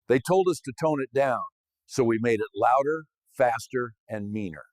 They told us to tone it down, so we made it louder, faster, and meaner.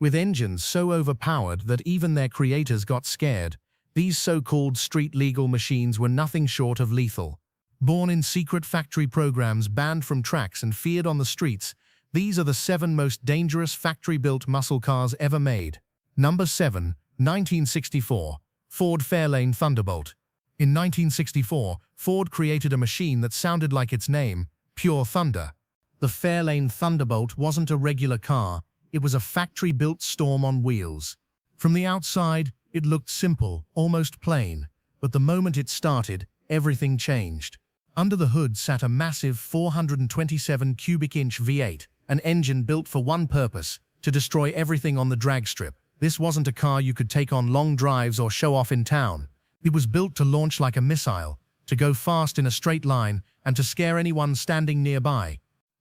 With engines so overpowered that even their creators got scared, these so-called street-legal machines were nothing short of lethal. Born in secret factory programs banned from tracks and feared on the streets, these are the 7 most dangerous factory-built muscle cars ever made. Number 7, 1964, Ford Fairlane Thunderbolt. In 1964, Ford created a machine that sounded like its name, Pure Thunder. The Fairlane Thunderbolt wasn't a regular car, it was a factory-built storm on wheels. From the outside, it looked simple, almost plain, but the moment it started, everything changed. Under the hood sat a massive 427 cubic inch V8, an engine built for one purpose, to destroy everything on the drag strip. This wasn't a car you could take on long drives or show off in town. It was built to launch like a missile, to go fast in a straight line, and to scare anyone standing nearby.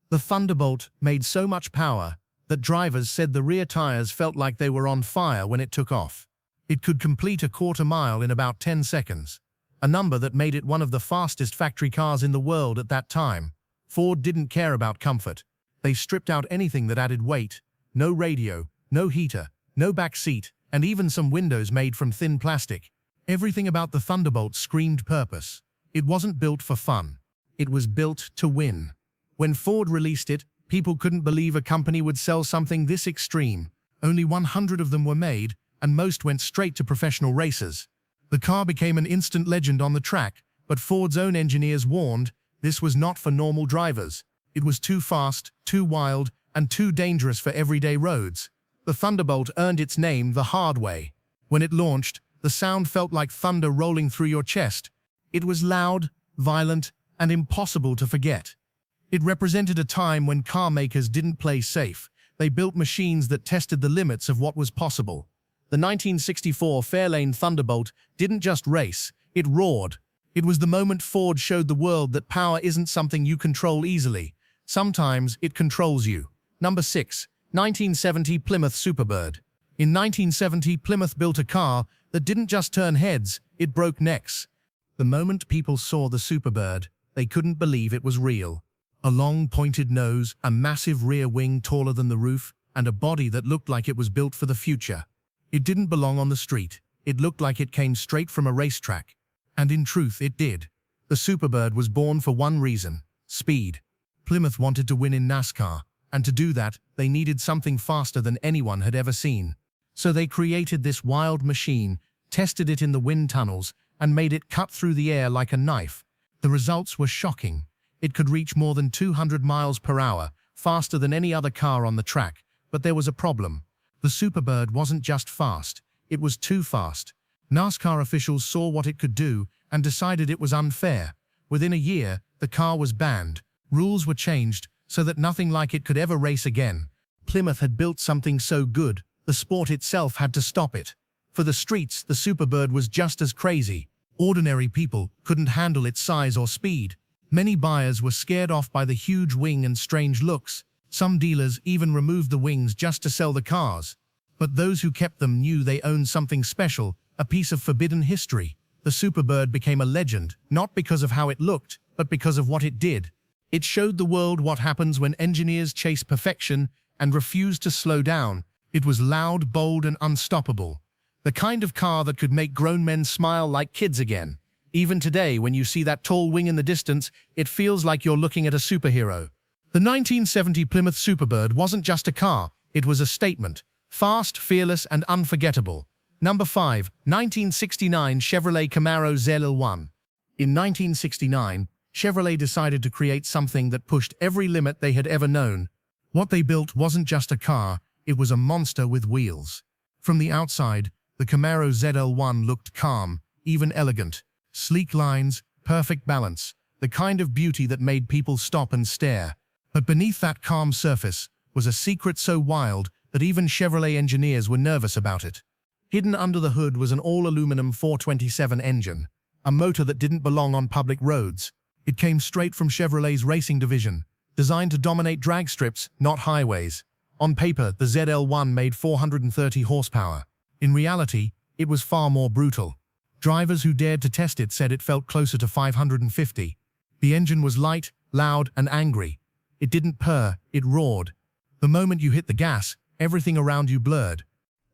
The Thunderbolt made so much power that drivers said the rear tires felt like they were on fire when it took off. It could complete a quarter mile in about 10 seconds, a number that made it one of the fastest factory cars in the world at that time. Ford didn't care about comfort. They stripped out anything that added weight: no radio, no heater, no back seat, and even some windows made from thin plastic. Everything about the Thunderbolt screamed purpose. It wasn't built for fun. It was built to win. When Ford released it, people couldn't believe a company would sell something this extreme. Only 100 of them were made, and most went straight to professional racers. The car became an instant legend on the track, but Ford's own engineers warned this was not for normal drivers. It was too fast, too wild, and too dangerous for everyday roads. The Thunderbolt earned its name the hard way. When it launched, the sound felt like thunder rolling through your chest. It was loud, violent, and impossible to forget. It represented a time when car makers didn't play safe. They built machines that tested the limits of what was possible. The 1964 Fairlane Thunderbolt didn't just race, it roared. It was the moment Ford showed the world that power isn't something you control easily. Sometimes it controls you. Number 6, 1970 Plymouth Superbird. In 1970, Plymouth built a car that didn't just turn heads, it broke necks. The moment people saw the Superbird, they couldn't believe it was real. A long, pointed nose, a massive rear wing taller than the roof, and a body that looked like it was built for the future. It didn't belong on the street. It looked like it came straight from a racetrack. And in truth, it did. The Superbird was born for one reason: speed. Plymouth wanted to win in NASCAR, and to do that, they needed something faster than anyone had ever seen. So they created this wild machine, tested it in the wind tunnels, and made it cut through the air like a knife. The results were shocking. It could reach more than 200 miles per hour, faster than any other car on the track. But there was a problem. The Superbird wasn't just fast, it was too fast. NASCAR officials saw what it could do and decided it was unfair. Within a year, the car was banned. Rules were changed so that nothing like it could ever race again. Plymouth had built something so good, the sport itself had to stop it. For the streets, the Superbird was just as crazy. Ordinary people couldn't handle its size or speed. Many buyers were scared off by the huge wing and strange looks. Some dealers even removed the wings just to sell the cars. But those who kept them knew they owned something special, a piece of forbidden history. The Superbird became a legend, not because of how it looked, but because of what it did. It showed the world what happens when engineers chase perfection and refuse to slow down. It was loud, bold, and unstoppable. The kind of car that could make grown men smile like kids again. Even today, when you see that tall wing in the distance, it feels like you're looking at a superhero. The 1970 Plymouth Superbird wasn't just a car, it was a statement. Fast, fearless, and unforgettable. Number 5, 1969 Chevrolet Camaro ZL1. In 1969, Chevrolet decided to create something that pushed every limit they had ever known. What they built wasn't just a car, it was a monster with wheels. From the outside, the Camaro ZL1 looked calm, even elegant. Sleek lines, perfect balance, the kind of beauty that made people stop and stare. But beneath that calm surface was a secret so wild that even Chevrolet engineers were nervous about it. Hidden under the hood was an all-aluminum 427 engine, a motor that didn't belong on public roads. It came straight from Chevrolet's racing division, designed to dominate drag strips, not highways. On paper, the ZL1 made 430 horsepower. In reality, it was far more brutal. Drivers who dared to test it said it felt closer to 550. The engine was light, loud, and angry. It didn't purr, it roared. The moment you hit the gas, everything around you blurred.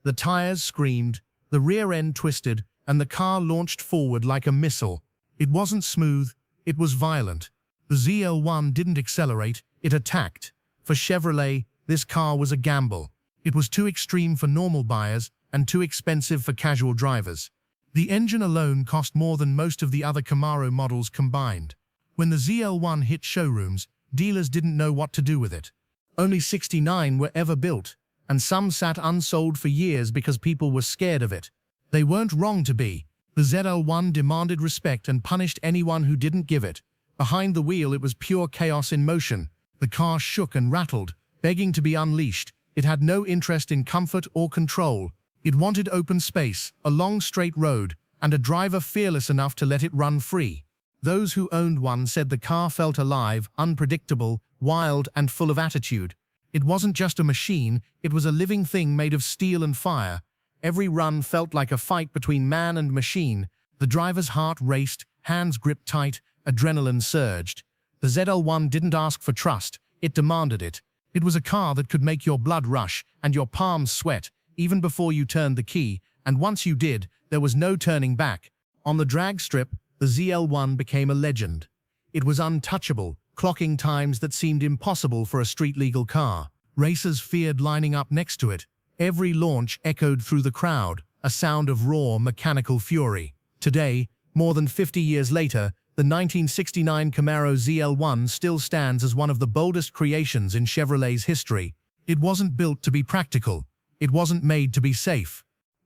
The tires screamed, the rear end twisted, and the car launched forward like a missile. It wasn't smooth, it was violent. The ZL1 didn't accelerate, it attacked. For Chevrolet, this car was a gamble. It was too extreme for normal buyers and too expensive for casual drivers. The engine alone cost more than most of the other Camaro models combined. When the ZL1 hit showrooms, dealers didn't know what to do with it. Only 69 were ever built, and some sat unsold for years because people were scared of it. They weren't wrong to be. The ZL1 demanded respect and punished anyone who didn't give it. Behind the wheel, it was pure chaos in motion. The car shook and rattled, begging to be unleashed. It had no interest in comfort or control. It wanted open space, a long straight road, and a driver fearless enough to let it run free. Those who owned one said the car felt alive, unpredictable, wild, and full of attitude. It wasn't just a machine, it was a living thing made of steel and fire. Every run felt like a fight between man and machine. The driver's heart raced, hands gripped tight, adrenaline surged. The ZL1 didn't ask for trust, it demanded it. It was a car that could make your blood rush and your palms sweat, even before you turned the key, and once you did, there was no turning back. On the drag strip, the ZL1 became a legend. It was untouchable, clocking times that seemed impossible for a street-legal car. Racers feared lining up next to it. Every launch echoed through the crowd, a sound of raw, mechanical fury. Today, more than 50 years later, the 1969 Camaro ZL1 still stands as one of the boldest creations in Chevrolet's history. It wasn't built to be practical. It wasn't made to be safe.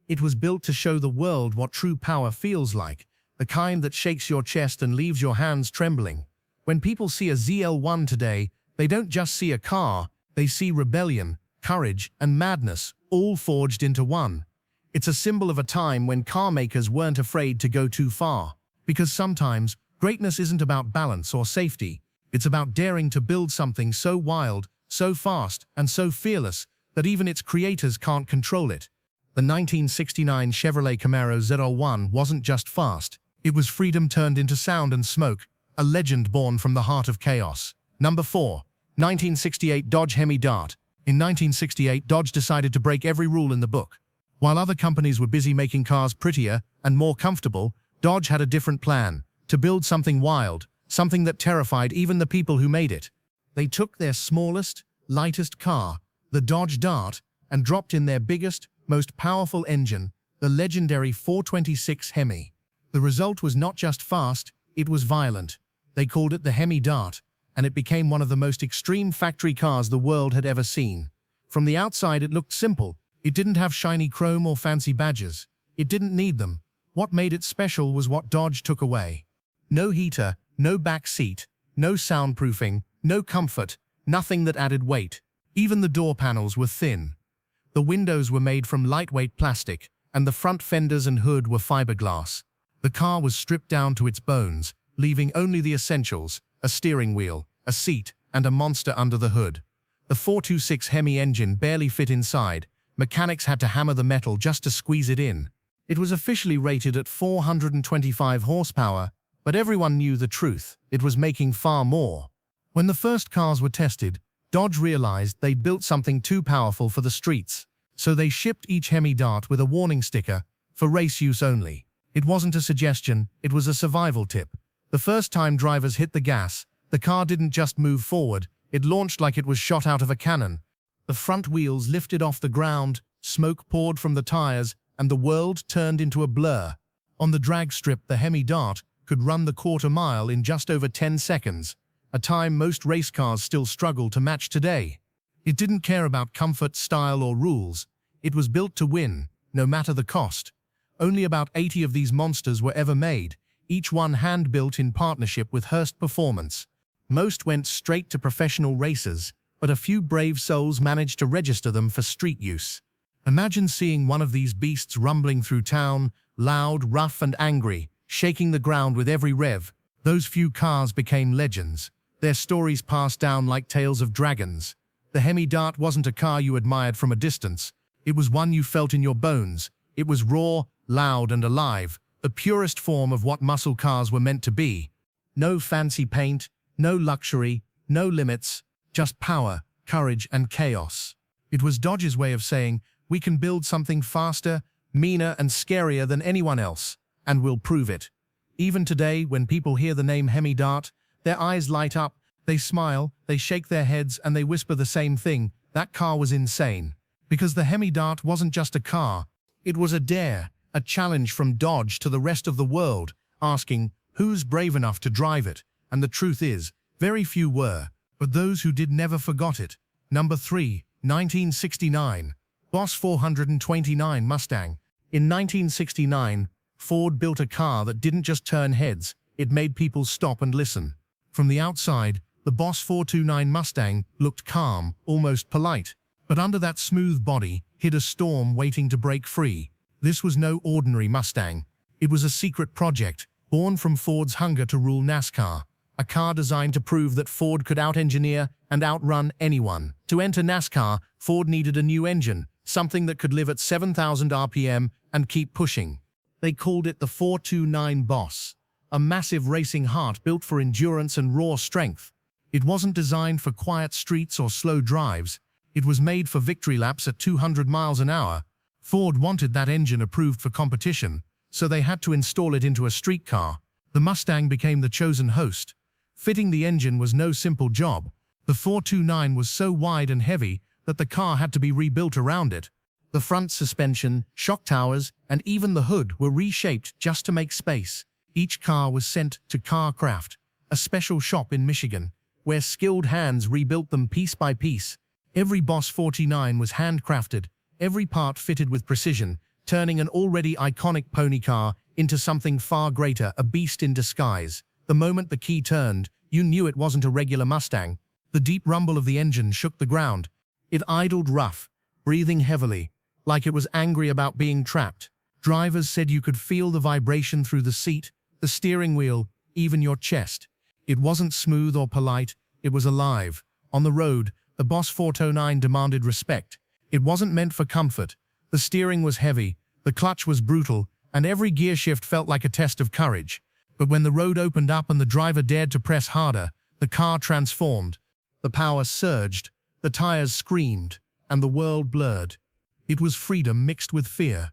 It was built to show the world what true power feels like, the kind that shakes your chest and leaves your hands trembling. When people see a ZL1 today, they don't just see a car, they see rebellion, courage, and madness, all forged into one. It's a symbol of a time when car makers weren't afraid to go too far. Because sometimes, greatness isn't about balance or safety. It's about daring to build something so wild, so fast, and so fearless that even its creators can't control it. The 1969 Chevrolet Camaro ZL1 wasn't just fast. It was freedom turned into sound and smoke, a legend born from the heart of chaos. Number 4. 1968 Dodge Hemi Dart. In 1968, Dodge decided to break every rule in the book. While other companies were busy making cars prettier and more comfortable, Dodge had a different plan: to build something wild, something that terrified even the people who made it. They took their smallest, lightest car, the Dodge Dart, and dropped in their biggest, most powerful engine, the legendary 426 Hemi. The result was not just fast, it was violent. They called it the Hemi Dart, and it became one of the most extreme factory cars the world had ever seen. From the outside, it looked simple. It didn't have shiny chrome or fancy badges. It didn't need them. What made it special was what Dodge took away. No heater, no back seat, no soundproofing, no comfort, nothing that added weight. Even the door panels were thin. The windows were made from lightweight plastic, and the front fenders and hood were fiberglass. The car was stripped down to its bones, leaving only the essentials: a steering wheel, a seat, and a monster under the hood. The 426 Hemi engine barely fit inside. Mechanics had to hammer the metal just to squeeze it in. It was officially rated at 425 horsepower, but everyone knew the truth: it was making far more. When the first cars were tested, Dodge realized they'd built something too powerful for the streets. So they shipped each Hemi Dart with a warning sticker, for race use only. It wasn't a suggestion, it was a survival tip. The first time drivers hit the gas, the car didn't just move forward, it launched like it was shot out of a cannon. The front wheels lifted off the ground, smoke poured from the tires, and the world turned into a blur. On the drag strip, the Hemi Dart could run the quarter mile in just over 10 seconds, a time most race cars still struggle to match today. It didn't care about comfort, style, or rules. It was built to win, no matter the cost. Only about 80 of these monsters were ever made, each one hand-built in partnership with Hearst Performance. Most went straight to professional racers, but a few brave souls managed to register them for street use. Imagine seeing one of these beasts rumbling through town, loud, rough, and angry, shaking the ground with every rev. Those few cars became legends. Their stories passed down like tales of dragons. The Hemi Dart wasn't a car you admired from a distance. It was one you felt in your bones. It was raw, loud, and alive, the purest form of what muscle cars were meant to be. No fancy paint, no luxury, no limits, just power, courage, and chaos. It was Dodge's way of saying, we can build something faster, meaner, and scarier than anyone else, and we'll prove it. Even today, when people hear the name Hemi Dart, their eyes light up, they smile, they shake their heads, and they whisper the same thing: that car was insane. Because the Hemi Dart wasn't just a car, it was a dare, a challenge from Dodge to the rest of the world, asking, who's brave enough to drive it? And the truth is, very few were, but those who did never forgot it. Number 3, 1969, Boss 429 Mustang. In 1969, Ford built a car that didn't just turn heads, it made people stop and listen. From the outside, the Boss 429 Mustang looked calm, almost polite. But under that smooth body hid a storm waiting to break free. This was no ordinary Mustang. It was a secret project, born from Ford's hunger to rule NASCAR. A car designed to prove that Ford could out-engineer and outrun anyone. To enter NASCAR, Ford needed a new engine, something that could live at 7,000 RPM and keep pushing. They called it the 429 Boss, a massive racing heart built for endurance and raw strength. It wasn't designed for quiet streets or slow drives. It was made for victory laps at 200 miles an hour. Ford wanted that engine approved for competition, so they had to install it into a street car. The Mustang became the chosen host. Fitting the engine was no simple job. The 429 was so wide and heavy that the car had to be rebuilt around it. The front suspension, shock towers, and even the hood were reshaped just to make space. Each car was sent to Carcraft, a special shop in Michigan, where skilled hands rebuilt them piece by piece. Every Boss 49 was handcrafted, every part fitted with precision, turning an already iconic pony car into something far greater, a beast in disguise. The moment the key turned, you knew it wasn't a regular Mustang. The deep rumble of the engine shook the ground. It idled rough, breathing heavily, like it was angry about being trapped. Drivers said you could feel the vibration through the seat, the steering wheel, even your chest. It wasn't smooth or polite, it was alive. On the road, the Boss 429 demanded respect. It wasn't meant for comfort. The steering was heavy, the clutch was brutal, and every gear shift felt like a test of courage. But when the road opened up and the driver dared to press harder, the car transformed. The power surged, the tires screamed, and the world blurred. It was freedom mixed with fear.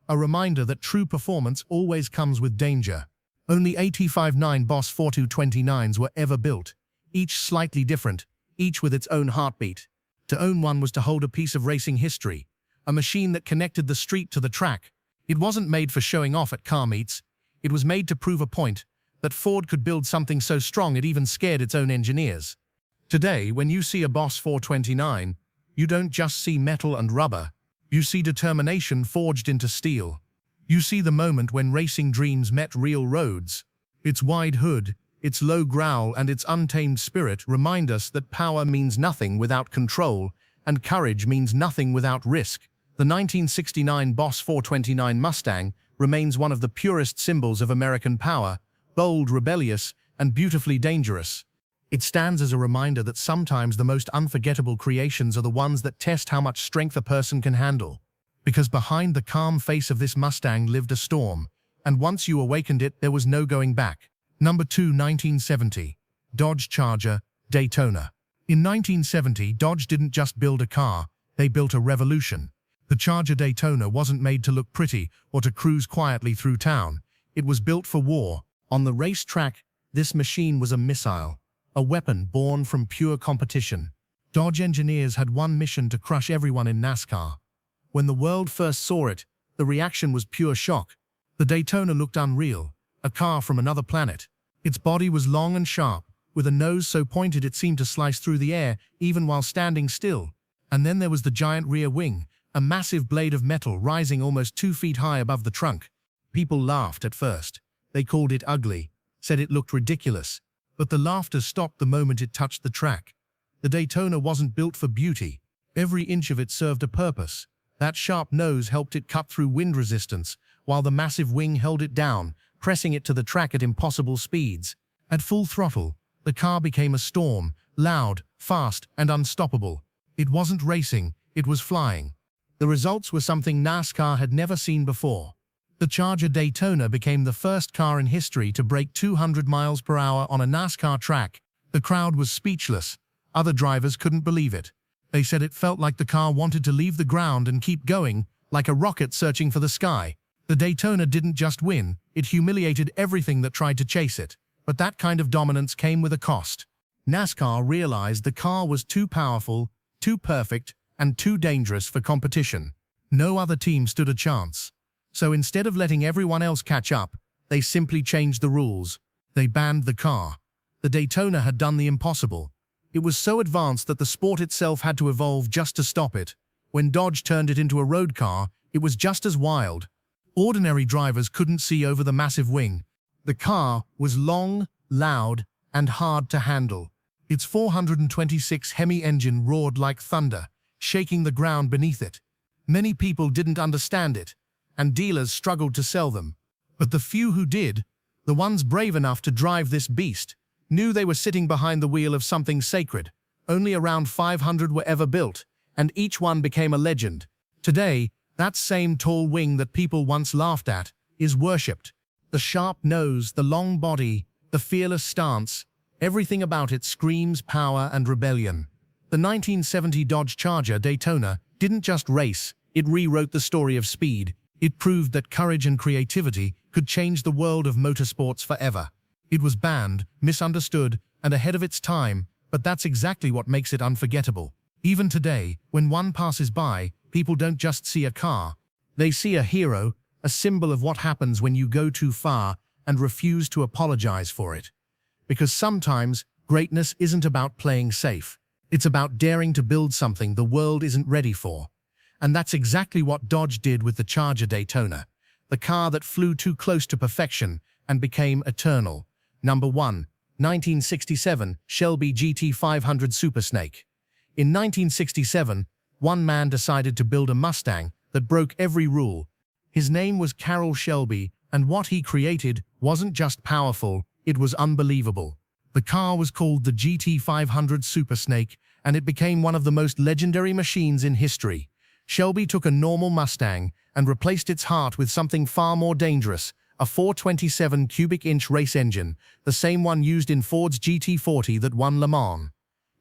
A reminder that true performance always comes with danger. Only 85.9 Boss 4229s were ever built, each slightly different, each with its own heartbeat. To own one was to hold a piece of racing history, a machine that connected the street to the track. It wasn't made for showing off at car meets. It was made to prove a point, that Ford could build something so strong it even scared its own engineers. Today, when you see a Boss 429, you don't just see metal and rubber. You see determination forged into steel. You see the moment when racing dreams met real roads. Its wide hood, its low growl, and its untamed spirit remind us that power means nothing without control, and courage means nothing without risk. The 1969 Boss 429 Mustang remains one of the purest symbols of American power, bold, rebellious, and beautifully dangerous. It stands as a reminder that sometimes the most unforgettable creations are the ones that test how much strength a person can handle. Because behind the calm face of this Mustang lived a storm, and once you awakened it, there was no going back. Number 2, 1970. Dodge Charger, Daytona. In 1970, Dodge didn't just build a car, they built a revolution. The Charger Daytona wasn't made to look pretty or to cruise quietly through town. It was built for war. On the racetrack, this machine was a missile, a weapon born from pure competition. Dodge engineers had one mission to crush everyone in NASCAR. When the world first saw it, the reaction was pure shock. The Daytona looked unreal, a car from another planet. Its body was long and sharp, with a nose so pointed it seemed to slice through the air even while standing still. And then there was the giant rear wing, a massive blade of metal rising almost 2 feet high above the trunk. People laughed at first. They called it ugly, said it looked ridiculous. But the laughter stopped the moment it touched the track. The Daytona wasn't built for beauty. Every inch of it served a purpose. That sharp nose helped it cut through wind resistance, while the massive wing held it down, pressing it to the track at impossible speeds. At full throttle, the car became a storm, loud, fast, and unstoppable. It wasn't racing, it was flying. The results were something NASCAR had never seen before. The Charger Daytona became the first car in history to break 200 miles per hour on a NASCAR track. The crowd was speechless. Other drivers couldn't believe it. They said it felt like the car wanted to leave the ground and keep going, like a rocket searching for the sky. The Daytona didn't just win, it humiliated everything that tried to chase it. But that kind of dominance came with a cost. NASCAR realized the car was too powerful, too perfect, and too dangerous for competition. No other team stood a chance. So instead of letting everyone else catch up, they simply changed the rules. They banned the car. The Daytona had done the impossible. It was so advanced that the sport itself had to evolve just to stop it. When Dodge turned it into a road car, it was just as wild. Ordinary drivers couldn't see over the massive wing. The car was long, loud, and hard to handle. Its 426 Hemi engine roared like thunder, shaking the ground beneath it. Many people didn't understand it, and dealers struggled to sell them. But the few who did, the ones brave enough to drive this beast, knew they were sitting behind the wheel of something sacred. Only around 500 were ever built, and each one became a legend. Today, that same tall wing that people once laughed at is worshipped. The sharp nose, the long body, the fearless stance, everything about it screams power and rebellion. The 1970 Dodge Charger Daytona didn't just race, it rewrote the story of speed. It proved that courage and creativity could change the world of motorsports forever. It was banned, misunderstood, and ahead of its time, but that's exactly what makes it unforgettable. Even today, when one passes by, people don't just see a car. They see a hero, a symbol of what happens when you go too far and refuse to apologize for it. Because sometimes, greatness isn't about playing safe. It's about daring to build something the world isn't ready for. And that's exactly what Dodge did with the Charger Daytona, the car that flew too close to perfection and became eternal. Number 1. 1967 Shelby GT500 Super Snake. In 1967, one man decided to build a Mustang that broke every rule. His name was Carroll Shelby, and what he created wasn't just powerful, it was unbelievable. The car was called the GT500 Super Snake, and it became one of the most legendary machines in history. Shelby took a normal Mustang and replaced its heart with something far more dangerous, a 427 cubic inch race engine, the same one used in Ford's GT40 that won Le Mans.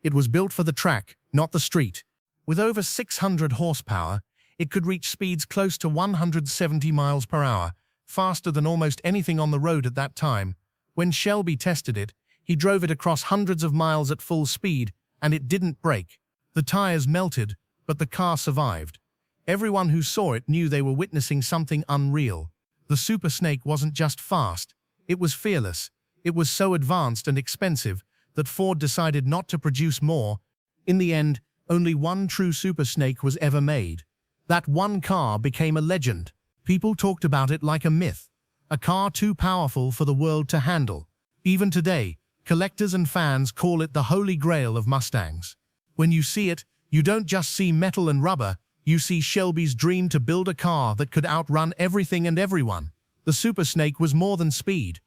It was built for the track, not the street. With over 600 horsepower, it could reach speeds close to 170 miles per hour, faster than almost anything on the road at that time. When Shelby tested it, he drove it across hundreds of miles at full speed, and it didn't break. The tires melted, but the car survived. Everyone who saw it knew they were witnessing something unreal. The Super Snake wasn't just fast, it was fearless. It was so advanced and expensive that Ford decided not to produce more. In the end, only one true Super Snake was ever made. That one car became a legend. People talked about it like a myth, a car too powerful for the world to handle. Even today, collectors and fans call it the holy grail of Mustangs. When you see it, you don't just see metal and rubber, you see Shelby's dream to build a car that could outrun everything and everyone. The Super Snake was more than speed.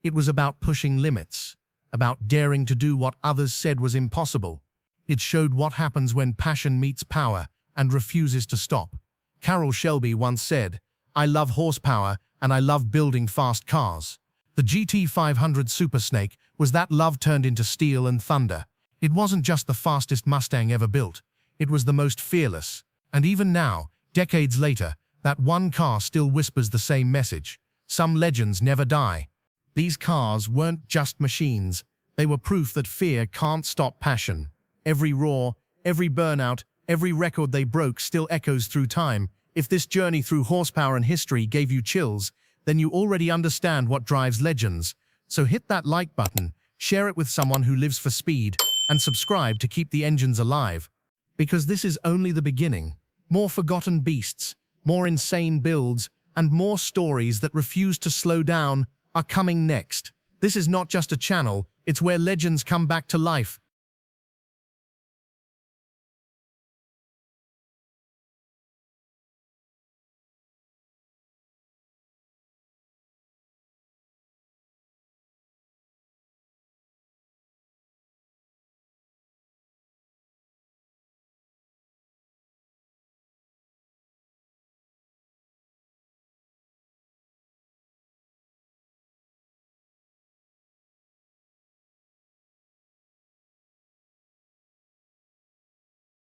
It was about pushing limits, about daring to do what others said was impossible. It showed what happens when passion meets power and refuses to stop. Carroll Shelby once said, "I love horsepower and I love building fast cars." The GT500 Super Snake was that love turned into steel and thunder. It wasn't just the fastest Mustang ever built, it was the most fearless. And even now, decades later, that one car still whispers the same message. Some legends never die. These cars weren't just machines, they were proof that fear can't stop passion. Every roar, every burnout, every record they broke still echoes through time. If this journey through horsepower and history gave you chills, then you already understand what drives legends. So hit that like button, share it with someone who lives for speed, and subscribe to keep the engines alive. Because this is only the beginning. More forgotten beasts, more insane builds, and more stories that refuse to slow down are coming next. This is not just a channel, it's where legends come back to life,